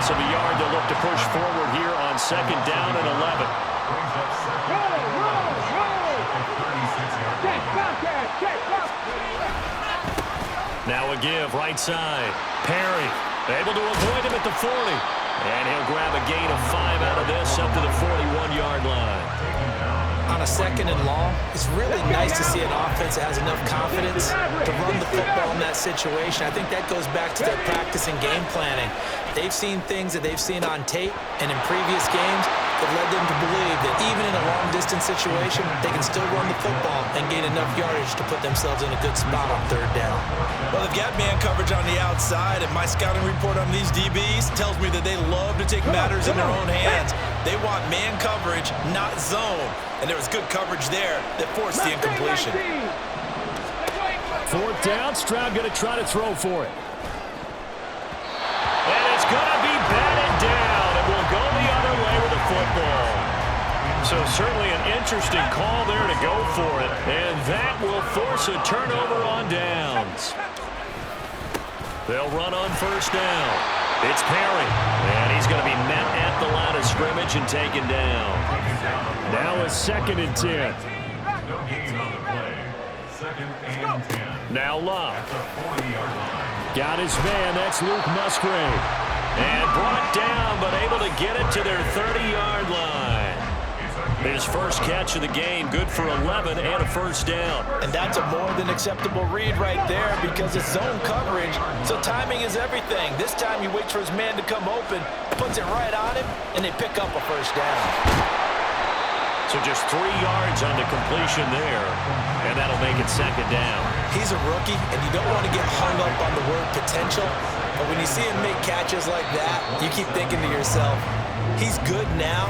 loss of a yard. They'll look to push forward here on 2nd down and 11. Now a give, right side. Perry able to avoid him at the 40. And he'll grab a gain of 5 out of this up to the 41-yard line. On a 2nd and long, it's really nice to see an offense that has enough confidence to run the football in that situation. I think that goes back to their practice and game planning. They've seen things that they've seen on tape and in previous games that led them to believe that even in a long-distance situation, they can still run the football and gain enough yardage to put themselves in a good spot on 3rd down. Well, they've got man coverage on the outside, and my scouting report on these DBs tells me that they love to take matters in their own hands. They want man coverage, not zone. And there was good coverage there that forced the incompletion. 4th down, Stroud going to try to throw for it. And it's going to be batted down. It will go the other way with the football. So certainly an interesting call there to go for it. And that will force a turnover on downs. They'll run on 1st down. It's Perry. And he's going to be met at the line of scrimmage and taken down. Now a 2nd and 10. Now Love. Got his man. That's Luke Musgrave. And brought down, but able to get it to their 30-yard line. His first catch of the game, good for 11 and a 1st down. And that's a more than acceptable read right there because it's zone coverage, so timing is everything. This time he waits for his man to come open, puts it right on him, and they pick up a 1st down. So just 3 yards on the completion there, and that'll make it 2nd down. He's a rookie, and you don't want to get hung up on the word potential, but when you see him make catches like that, you keep thinking to yourself, he's good now.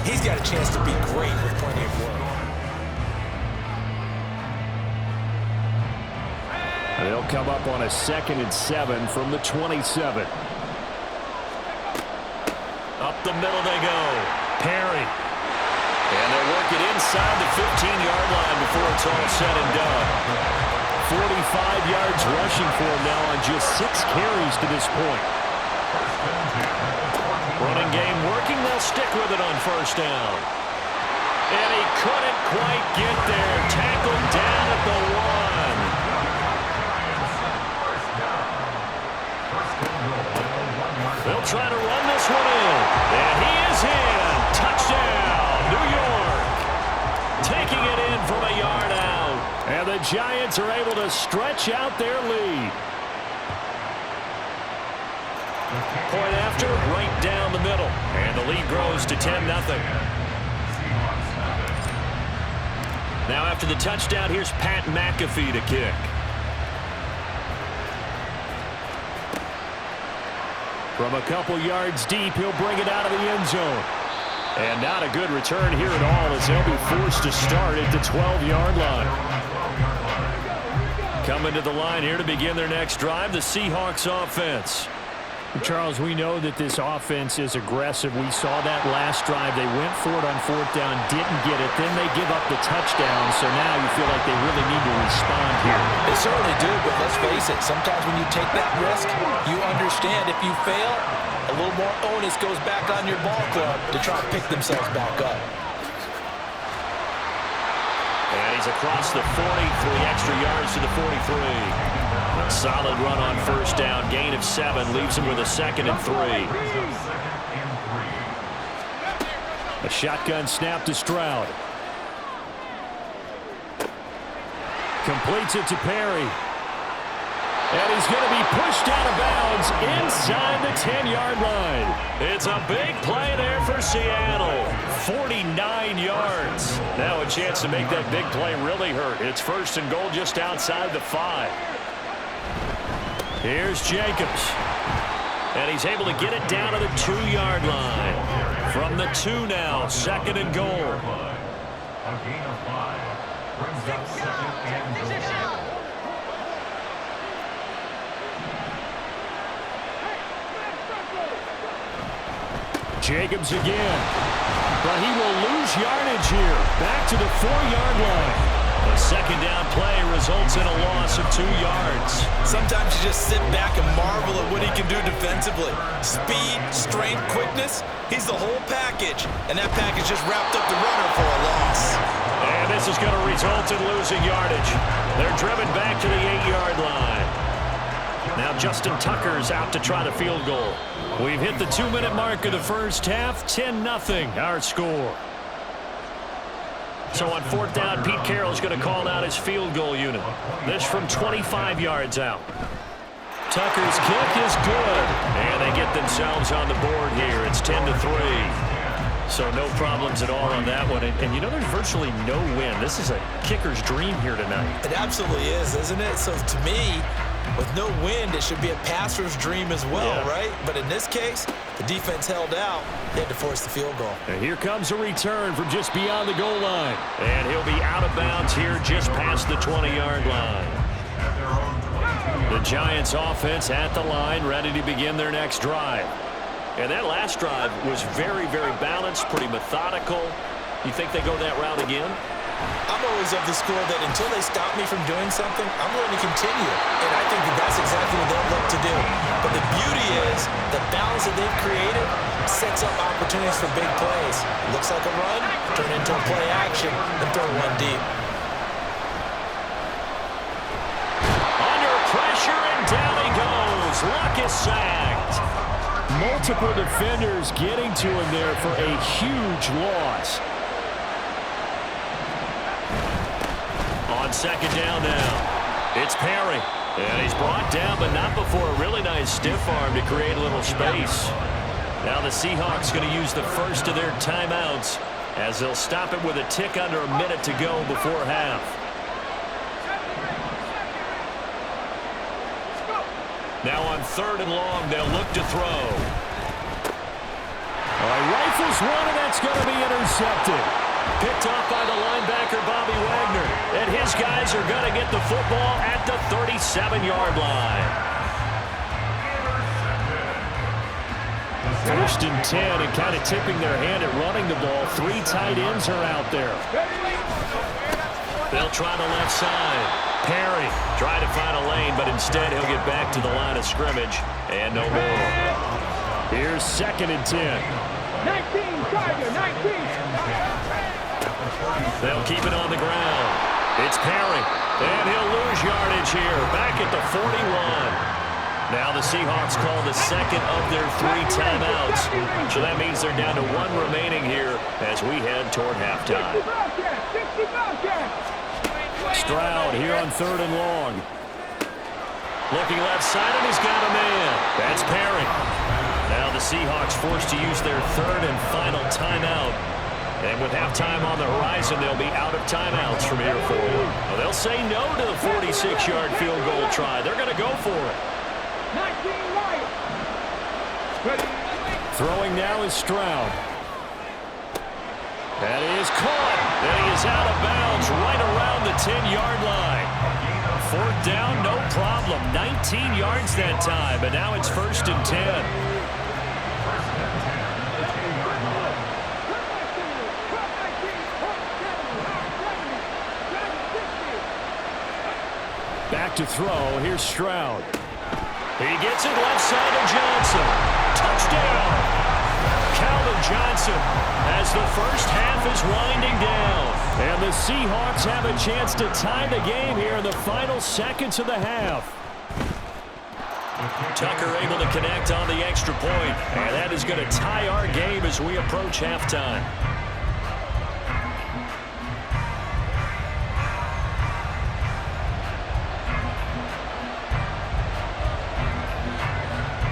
He's got a chance to be great with plenty of work. They'll come up on a 2nd and 7 from the 27. Up the middle they go. Perry. And they'll work it inside the 15-yard line before it's all said and done. 45 yards rushing for him now on just 6 carries to this point. Running game working. They'll stick with it on 1st down. And he couldn't quite get there. Tackled down at the 1. They'll try to run this one in. And he is in. Touchdown, New York. Taking it in from a yard out. And the Giants are able to stretch out their lead. Point after, right down the middle. And the lead grows to 10-0. Now after the touchdown, here's Pat McAfee to kick. From a couple yards deep, he'll bring it out of the end zone. And not a good return here at all as they'll be forced to start at the 12-yard line. Coming to the line here to begin their next drive, the Seahawks offense. Charles, we know that this offense is aggressive. We saw that last drive. They went for it on 4th down, didn't get it. Then they give up the touchdown. So now you feel like they really need to respond here. They certainly do, but let's face it. Sometimes when you take that risk, you understand if you fail, a little more onus goes back on your ball club to try to pick themselves back up. And he's across the 40, 3 extra yards to the 43. Solid run on 1st down. Gain of 7 leaves him with a 2nd and 3. A shotgun snap to Stroud. Completes it to Perry. And he's going to be pushed out of bounds inside the 10-yard line. It's a big play there for Seattle. 49 yards. Now a chance to make that big play really hurt. It's 1st and goal just outside the 5. Here's Jacobs. And he's able to get it down to the 2-yard line. From the 2 now, 2nd and goal. A gain of 5 brings up 2nd and goal. Jacobs again. But he will lose yardage here. Back to the 4-yard line. A second down play results in a loss of 2 yards. Sometimes you just sit back and marvel at what he can do defensively. Speed, strength, quickness, he's the whole package. And that package just wrapped up the runner for a loss. And this is going to result in losing yardage. They're driven back to the 8-yard line. Now Justin Tucker's out to try the field goal. We've hit the 2-minute mark of the first half. 10-0 our score. So on 4th down, Pete Carroll's going to call out his field goal unit. This from 25 yards out. Tucker's kick is good. And they get themselves on the board here. It's 10-3. So no problems at all on that one. And you know, there's virtually no win. This is a kicker's dream here tonight. It absolutely is, isn't it? So to me, with no wind, it should be a passer's dream as well, right? But in this case, the defense held out. They had to force the field goal. And here comes a return from just beyond the goal line. And he'll be out of bounds here just past the 20-yard line. The Giants offense at the line, ready to begin their next drive. And that last drive was very, very balanced, pretty methodical. You think they go that route again? I'm always of the school that until they stop me from doing something, I'm going to continue. And I think that that's exactly what they'll look to do. But the beauty is the balance that they've created sets up opportunities for big plays. Looks like a run, turn into a play action, and throw one deep. Under pressure, and down he goes. Luck is sacked. Multiple defenders getting to him there for a huge loss. On 2nd down now, it's Perry. And he's brought down, but not before a really nice stiff arm to create a little space. Now the Seahawks going to use the first of their timeouts as they'll stop it with a tick under a minute to go before half. Now on 3rd and long, they'll look to throw. Rifles one, and that's going to be intercepted. Picked off by the linebacker, Bobby Wagner. And his guys are going to get the football at the 37-yard line. 1st and 10, and kind of tipping their hand at running the ball. 3 tight ends are out there. They'll try the left side. Perry tried to find a lane, but instead he'll get back to the line of scrimmage. And no more. Here's 2nd and 10. 19, Tiger, 19. They'll keep it on the ground. It's Perry. And he'll lose yardage here. Back at the 41. Now the Seahawks call the second of their 3 timeouts. So that means they're down to 1 remaining here as we head toward halftime. Stroud here on 3rd and long. Looking left side, and he's got a man. That's Perry. Now the Seahawks forced to use their 3rd and final timeout. And with halftime on the horizon, they'll be out of timeouts from here forward. Well, they'll say no to the 46-yard field goal try. They're going to go for it. Throwing now is Stroud. That is caught. And he is out of bounds right around the 10-yard line. 4th down, no problem. 19 yards that time, but now it's 1st and 10. Back to throw. Here's Stroud. He gets it left side to Johnson. Touchdown. Calvin Johnson as the first half is winding down. And the Seahawks have a chance to tie the game here in the final seconds of the half. Tucker able to connect on the extra point. And that is going to tie our game as we approach halftime.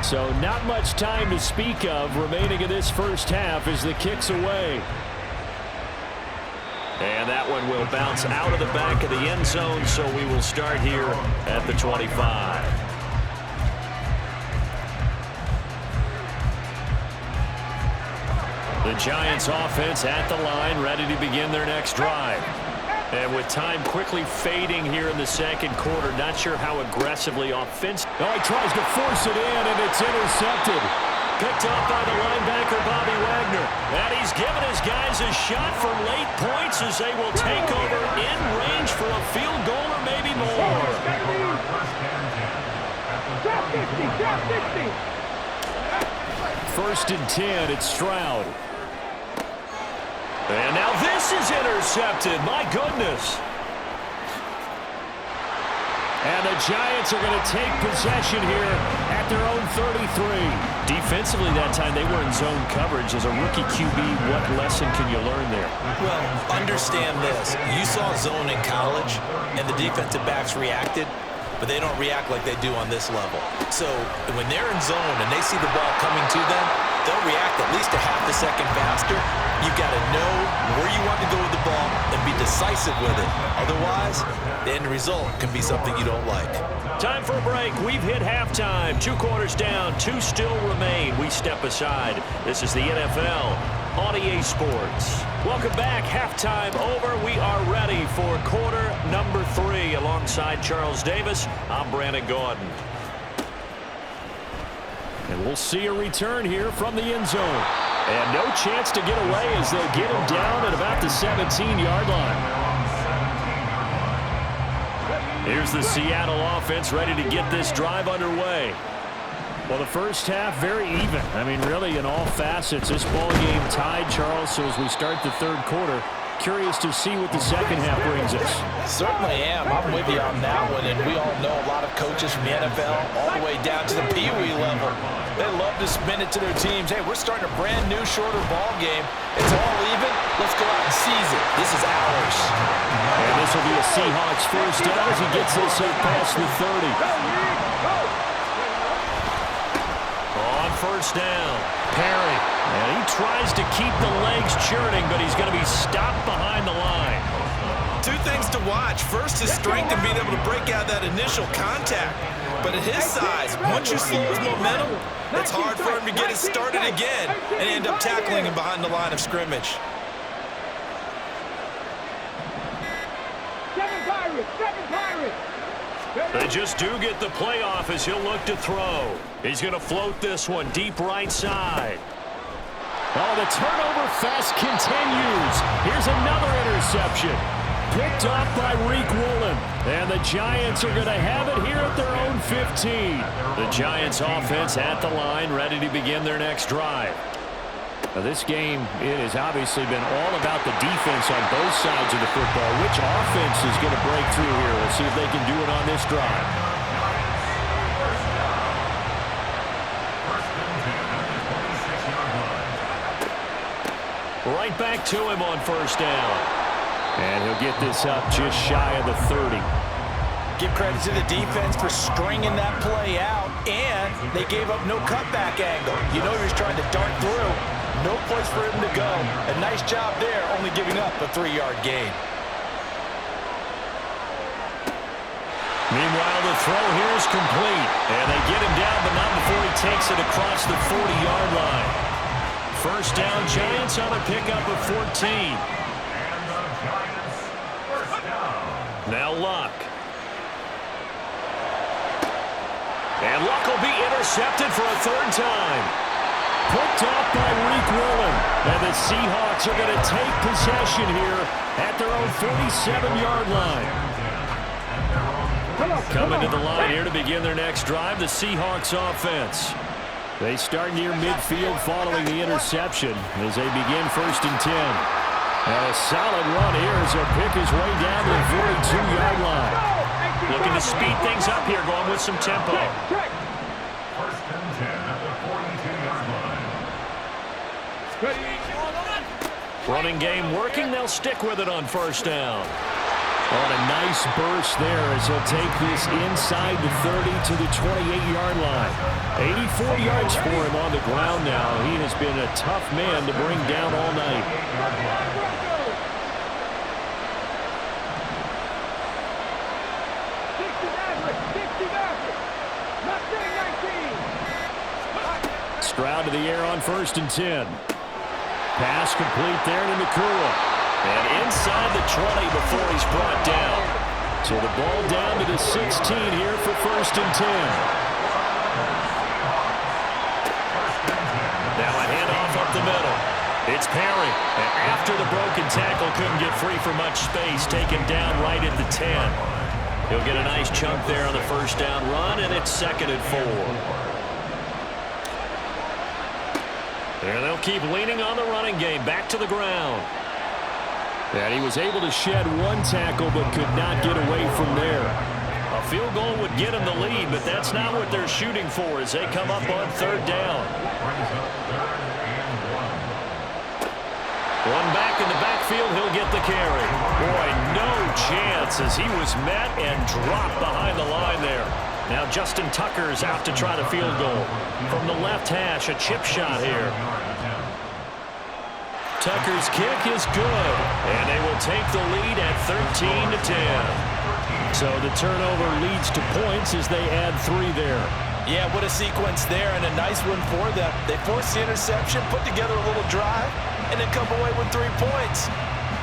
So not much time to speak of remaining in this first half as the kick's away. And that one will bounce out of the back of the end zone, so we will start here at the 25. The Giants offense at the line, ready to begin their next drive. And with time quickly fading here in the second quarter, not sure how aggressively offensive. Oh, he tries to force it in, and it's intercepted. Picked up by the linebacker, Bobby Wagner. And he's given his guys a shot for late points as they will take over in range for a field goal or maybe more. Drop 60, drop 60. First and 10, it's Stroud. And now this is intercepted. My goodness. And the Giants are going to take possession here at their own 33. Defensively that time, they were in zone coverage. As a rookie QB, what lesson can you learn there? Well, understand this. You saw zone in college, and the defensive backs reacted, but they don't react like they do on this level. So when they're in zone and they see the ball coming to them, they'll react at least a half a second faster. You've got to know where you want to go with the ball and be decisive with it. Otherwise, the end result can be something you don't like. Time for a break. We've hit halftime. 2 quarters down. 2 still remain. We step aside. This is the NFL on EA Sports. Welcome back. Halftime over. We are ready for quarter number 3. Alongside Charles Davis, I'm Brandon Gaudin. And we'll see a return here from the end zone. And no chance to get away as they'll get him down at about the 17-yard line. Here's the Seattle offense ready to get this drive underway. Well, the first half, very even. I mean, really, in all facets, this ball game tied, Charles. So as we start the third quarter, curious to see what the second half brings us. Certainly am. I'm with you on that one, and we all know a lot of coaches from the NFL all the way down to the Pee Wee level. They love to spin it to their teams. Hey, we're starting a brand new, shorter ball game. It's all even. Let's go out and seize it. This is ours. And this will be a Seahawks first down as he gets this up past the 30. On first down, Perry. And he tries to keep the legs churning, but he's going to be stopped behind the line. 2 things to watch. First, his strength and being able to break out that initial contact. But at his size, once you slow his momentum, it's hard for him to get it started again and end up tackling him behind the line of scrimmage. 7 Pirates, 7 Pirates. They just do get the playoff as he'll look to throw. He's going to float this one deep right side. Oh, the turnover fest continues. Here's another interception. Picked off by Reek Woolen. And the Giants are going to have it here at their own 15. The Giants offense at the line, ready to begin their next drive. Now this game, it has obviously been all about the defense on both sides of the football. Which offense is going to break through here? We'll see if they can do it on this drive. Right back to him on first down. And he'll get this up just shy of the 30. Give credit to the defense for stringing that play out, and they gave up no cutback angle. You know he was trying to dart through. No place for him to go. A nice job there, only giving up a 3-yard gain. Meanwhile, the throw here is complete. And they get him down, but not before he takes it across the 40-yard line. First down, Giants on a pickup of 14. Now Luck. And Luck will be intercepted for a 3rd time. Picked off by Reek Woolen. And the Seahawks are going to take possession here at their own 47-yard line. Coming to the line here to begin their next drive, the Seahawks offense. They start near midfield following the interception as they begin 1st and 10. And a solid run here as he'll pick his way down to the 42-yard line. Looking to speed things up here, going with some tempo. First and 10 at the 42-yard line. Running game working. They'll stick with it on first down. On a nice burst there as he'll take this inside the 30 to the 28-yard line. 84 yards for him on the ground now. He has been a tough man to bring down all night. Stroud to the air on 1st and 10. Pass complete there to Nakua. And inside the 20 before he's brought down. So the ball down to the 16 here for 1st and 10. Now a handoff up the middle. It's Perry. And after the broken tackle, couldn't get free for much space. Taken down right at the 10. He'll get a nice chunk there on the first down run, and it's 2nd and 4. And they'll keep leaning on the running game. Back to the ground. And he was able to shed one tackle but could not get away from there. A field goal would get him the lead, but that's not what they're shooting for as they come up on 3rd down. One back in the backfield, he'll get the carry. Boy, no chance as he was met and dropped behind the line there. Now Justin Tucker's out to try the field goal. From the left hash, a chip shot here. Tucker's kick is good, and they will take the lead at 13-10. So the turnover leads to points as they add 3 there. Yeah, what a sequence there, and a nice one for them. They forced the interception, put together a little drive, and then come away with 3 points.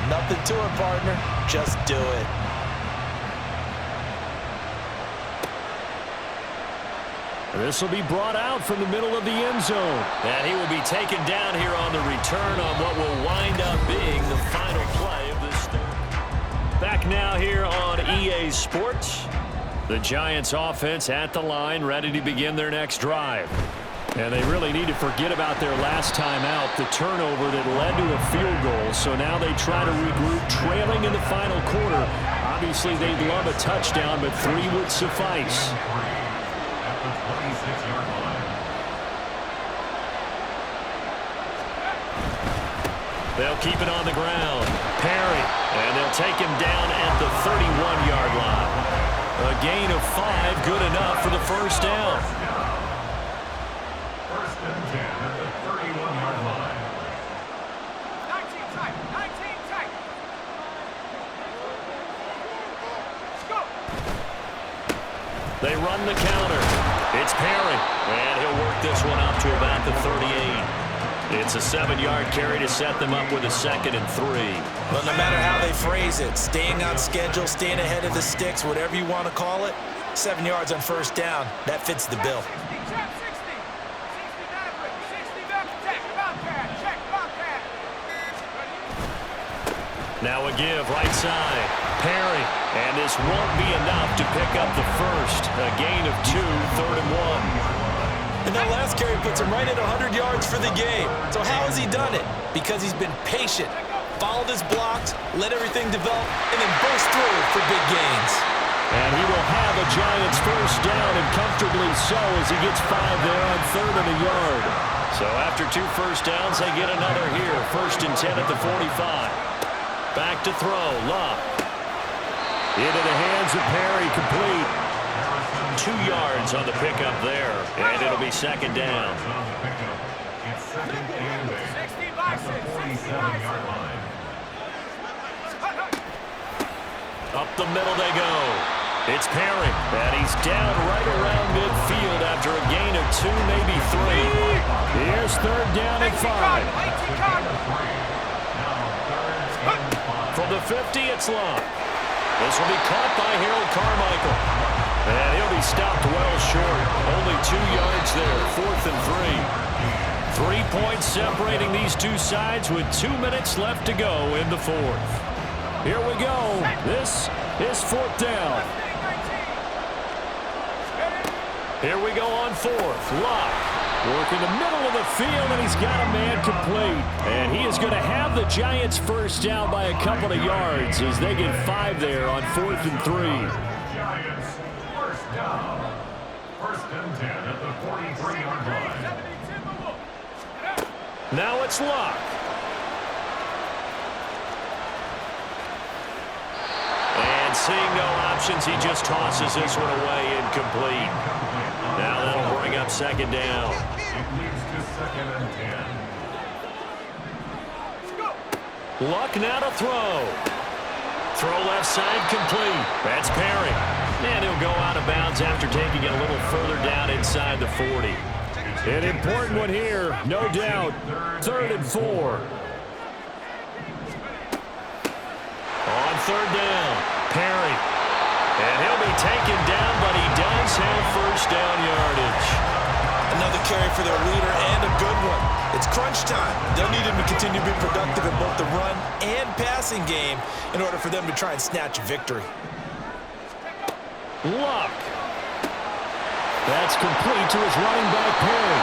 Nothing to it, partner. Just do it. This will be brought out from the middle of the end zone. And he will be taken down here on the return on what will wind up being the final play of this third. Back now here on EA Sports. The Giants offense at the line, ready to begin their next drive. And they really need to forget about their last time out, the turnover that led to a field goal. So now they try to regroup, trailing in the final quarter. Obviously, they'd love a touchdown, but 3 would suffice. They'll keep it on the ground. Perry, and they'll take him down at the 31-yard line. A gain of 5, good enough for the first down. 1st and 10 at the 31-yard line. 19 tight, 19 tight. Let's go. They run the counter. It's Perry, and he'll work this one up to about the 38. It's a 7-yard carry to set them up with a 2nd and 3. Well, no matter how they phrase it, staying on schedule, staying ahead of the sticks, whatever you want to call it, 7 yards on first down, that fits the bill. 60, check, 60. 60 Maverick, 60 Maverick, check, Bobcat. Now a give, right side. Perry, and this won't be enough to pick up the first. A gain of 2, 3rd and 1. And that last carry puts him right at 100 yards for the game. So how has he done it? Because he's been patient, followed his blocks, let everything develop, and then burst through for big gains. And he will have a Giants first down, and comfortably so as he gets 5 there on 3rd and a yard. So after 2 first downs, they get another here. 1st and 10 at the 45. Back to throw, Luck. Into the hands of Perry, complete. 2 yards on the pickup there, and it'll be 2nd down. It's 2nd and 60 Bison, 60 47-yard line. Up the middle they go. It's Perry, and he's down right around midfield after a gain of 2, maybe 3. Here's 3rd down and 5. From the 50, it's Luck. This will be caught by Harold Carmichael. And he'll be stopped well short. Only 2 yards there, 4th and 3. 3 points separating these two sides with 2 minutes left to go in the 4th. Here we go. This is 4th down. Here we go on 4th. Luck working the middle of the field, and he's got a man complete. And he is going to have the Giants first down by a couple of yards as they get 5 there on 4th and 3. Giants first down. 1st and 10 at the 43-yard line. Now it's Luck. And seeing no options, he just tosses this one away, incomplete. Now that'll bring up 2nd down. It leads to 2nd and 10. Luck now to throw. Throw left side complete. That's Perry. And he'll go out of bounds after taking it a little further down inside the 40. An important one here, no doubt. 3rd and 4. On 3rd down, Perry. And he'll be taken down, but he does have first down yardage. Another carry for their leader and a good one. It's crunch crunch time. They'll need him to continue to be productive in both the run and passing game in order for them to try and snatch a victory. Luck. That's complete to his running back, Perry.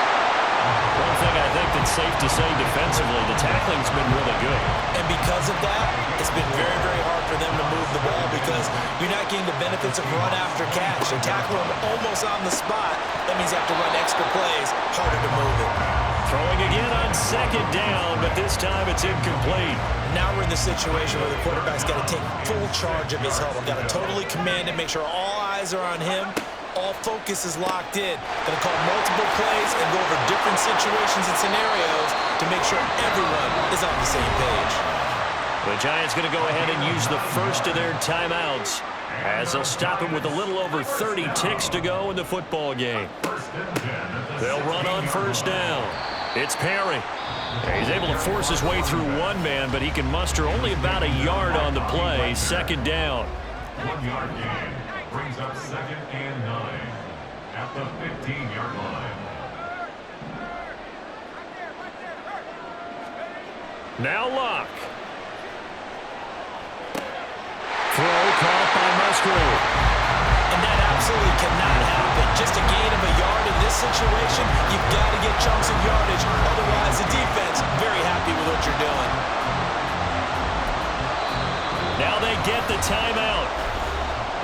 One thing I think that's safe to say defensively, the tackling's been really good. And because of that, it's been very, very hard for them to move the ball because you're not getting the benefits of run after catch. They tackle him almost on the spot. That means you have to run extra plays, harder to move it. Throwing again on second down, but this time it's incomplete. Now we're in the situation where the quarterback's got to take full charge of his huddle. Got to totally command it, make sure all eyes are on him. All focus is locked in. Going to call multiple plays and go over different situations and scenarios to make sure everyone is on the same page. The Giants going to go ahead and use the first of their timeouts as they'll stop it with a little over 30 ticks to go in the football game. They'll run on first down. It's Perry. He's able to force his way through one man, but he can muster only about a yard on the play. Second down. 1 yard gain brings up 2nd and 9 at the 15-yard line. Now Luck. Throw caught by Musgrave. And that absolutely cannot happen. Just a gain of a yard in this situation, you've got to get chunks of yardage. Otherwise, the defense very happy with what you're doing. Now they get the timeout.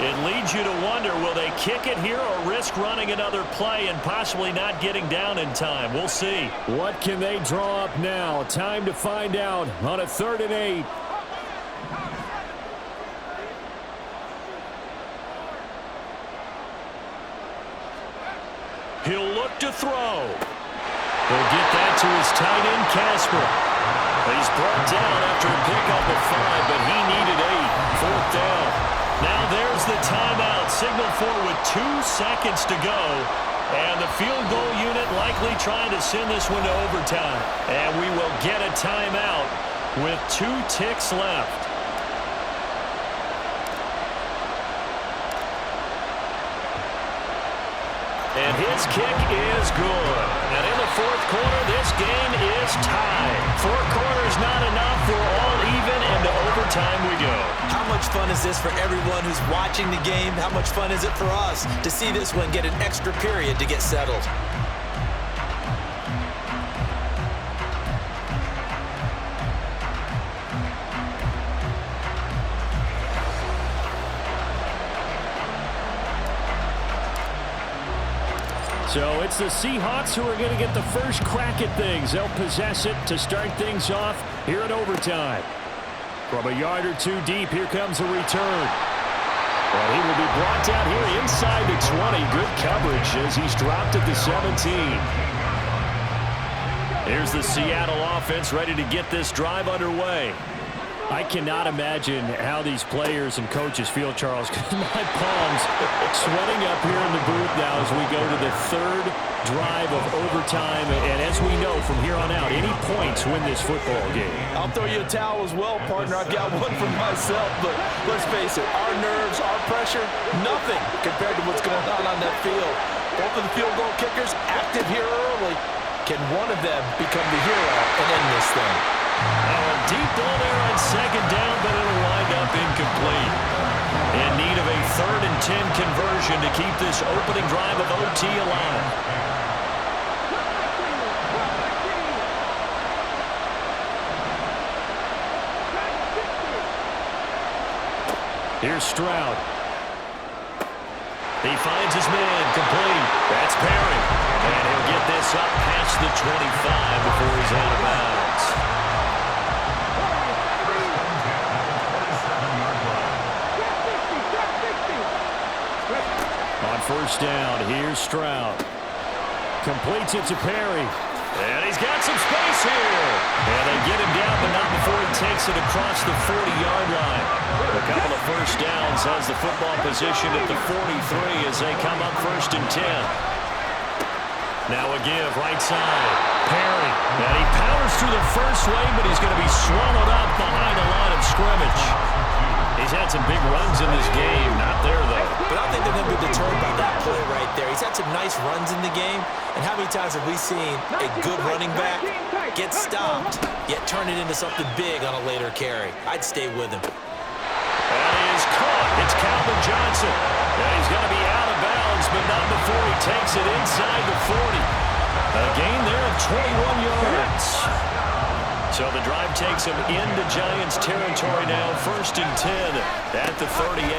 It leads you to wonder, will they kick it here or risk running another play and possibly not getting down in time? We'll see. What can they draw up now? Time to find out on a 3rd and 8. He'll look to throw. He'll get that to his tight end, Casper. He's brought down after a pickup of 5, but he needed 8. 4th down. Now there's the timeout, signaled for with 2 seconds to go. And the field goal unit likely trying to send this one to overtime. And we will get a timeout with 2 ticks left. And his kick is good. And in the 4th quarter, this game is tied. 4 quarters not enough. We're all even, and to overtime we go. How much fun is this for everyone who's watching the game? How much fun is it for us to see this one get an extra period to get settled? So it's the Seahawks who are going to get the first crack at things. They'll possess it to start things off here in overtime. From a yard or 2 deep, here comes a return. And he will be brought down here inside the 20. Good coverage as he's dropped at the 17. Here's the Seattle offense ready to get this drive underway. I cannot imagine how these players and coaches feel, Charles. My palms sweating up here in the booth now as we go to the 3rd drive of overtime. And as we know from here on out, any points win this football game. I'll throw you a towel as well, partner. I've got one for myself, but let's face it, our nerves, our pressure, nothing compared to what's going on that field. Both of the field goal kickers active here early. Can one of them become the hero and end this thing? A deep ball there on 2nd down, but it'll wind up incomplete. In need of a 3rd and 10 conversion to keep this opening drive of OT alive. Here's Stroud. He finds his man, complete. That's Perry. And he'll get this up past the 25 before he's out of bounds. On first down, here's Stroud. Completes it to Perry. And he's got some space here. And they get him down, but not before he takes it across the 40-yard line. A couple of first downs has the football position at the 43 as they come up 1st and 10. Now a give, right side. Perry. And he powers through the first wave, but he's going to be swallowed up behind the line of scrimmage. He's had some big runs in this game. Not there, though. But I think they're going to be deterred by that play right there. He's had some nice runs in the game. And how many times have we seen a good running back Get stopped, yet turn it into something big on a later carry. I'd stay with him. That is caught. It's Calvin Johnson. And he's going to be out of bounds, but not before he takes it inside the 40. A gain there of 21 yards. So the drive takes him into Giants territory now. 1st and 10 at the 38.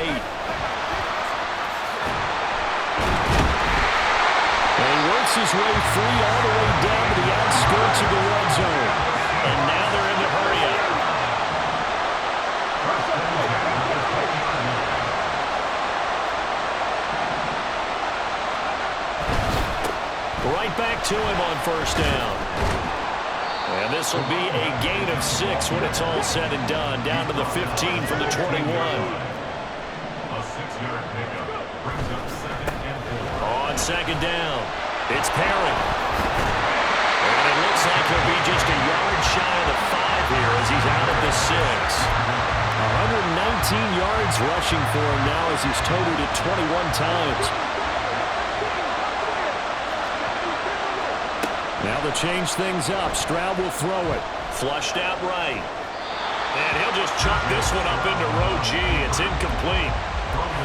And he works his way free all the way down to the outskirts of the red zone. And now they're in the hurry-up. Right back to him on 1st down. And this will be a gain of 6 when it's all said and done. Down to the 15 from the 21. A 6-yard pickup brings up 2nd and 4. On 2nd down, it's Perry. And it looks like he'll be just a yard shy of the 5 here as he's out of the 6. 119 yards rushing for him now as he's totaled it 21 times. Now they'll change things up. Stroud will throw it. Flushed out right. And he'll just chuck this one up into row G. It's incomplete.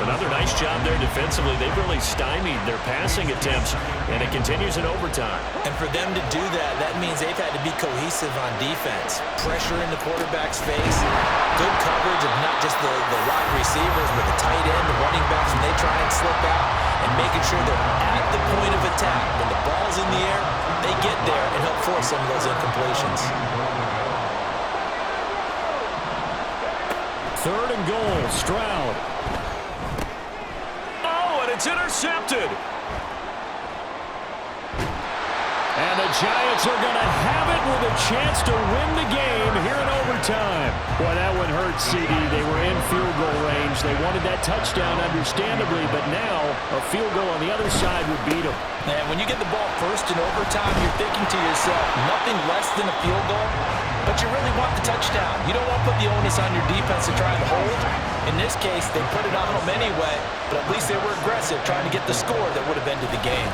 Another nice job there defensively. They've really stymied their passing attempts, and it continues in overtime. And for them to do that, that means they've had to be cohesive on defense. Pressure in the quarterback's face. Good coverage of not just the wide receivers, but the tight end, the running backs when they try and slip out, and making sure they're at the point of attack. When the ball's in the air, they get there and help force some of those incompletions. 3rd and goal, Stroud. Oh, and it's intercepted. And the Giants are going to have it with a chance to win the game here in overtime. Boy, that one hurt, CD. They were in field goal range. They wanted that touchdown, understandably, but now a field goal on the other side would beat them. And when you get the ball first in overtime, you're thinking to yourself, nothing less than a field goal, but you really want the touchdown. You don't want to put the onus on your defense to try and hold. In this case, they put it on them anyway, but at least they were aggressive, trying to get the score that would have ended the game.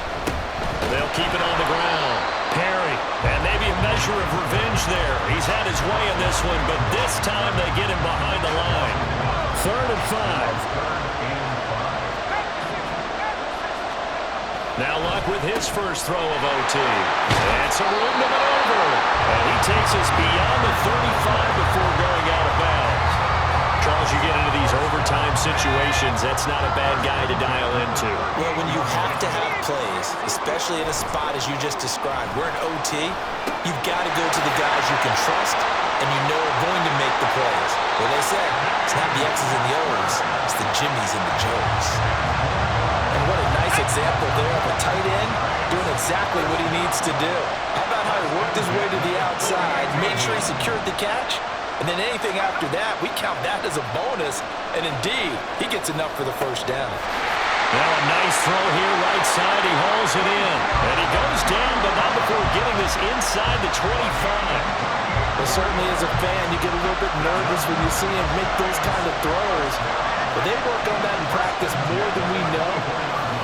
They'll keep it on the ground. Perry, and maybe a measure of revenge there. He's had his way in this one, but this time they get him behind the line. 3rd and 5. Now Luck with his first throw of OT. That's a room to maneuver. And he takes us beyond the 35 before going out of bounds. Charles, you get into these overtime situations, that's not a bad guy to dial into. Well, when you have to have plays, especially in a spot as you just described, we're in OT, you've got to go to the guys you can trust and you know are going to make the plays. Well, they say, it's not the X's and the O's, it's the Jimmies and the Joes. And what a nice example there of a tight end doing exactly what he needs to do. How about how he worked his way to the outside, made sure he secured the catch, and then anything after that, we count that as a bonus. And indeed, he gets enough for the 1st down. Now a nice throw here, right side. He hauls it in. And he goes down, but not before getting this inside the 25. Well, certainly as a fan, you get a little bit nervous when you see him make those kind of throws. But they work on that in practice more than we know.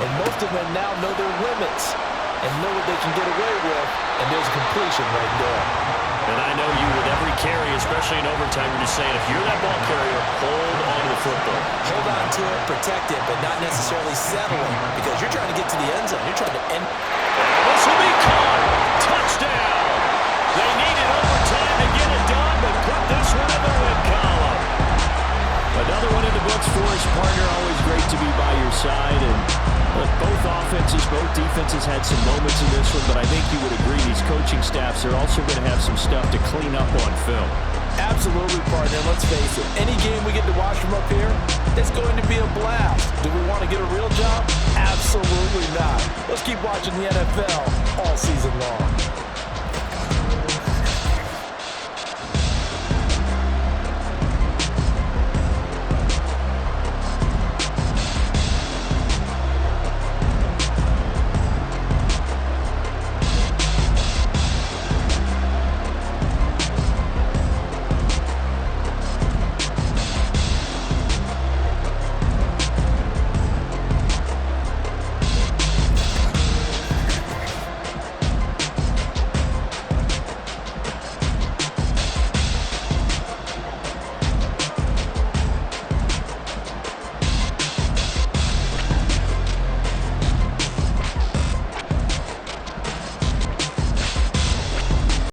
And most of them now know their limits and know what they can get away with. And there's a completion right there. And I know you with every carry, especially in overtime, you're just saying, if you're that ball carrier, hold on to the football. Hold on to it, protect it, but not necessarily settling because you're trying to get to the end zone. You're trying to end. This will be caught. Touchdown. They needed overtime to get it done, but put this one in the win column. Another one in the books for his partner. Always great to be by your side. And look, both offenses, both defenses had some moments in this one, but I think you would agree these coaching staffs are also going to have some stuff to clean up on film. Absolutely, partner. Let's face it. Any game we get to watch from up here, it's going to be a blast. Do we want to get a real job? Absolutely not. Let's keep watching the NFL all season long.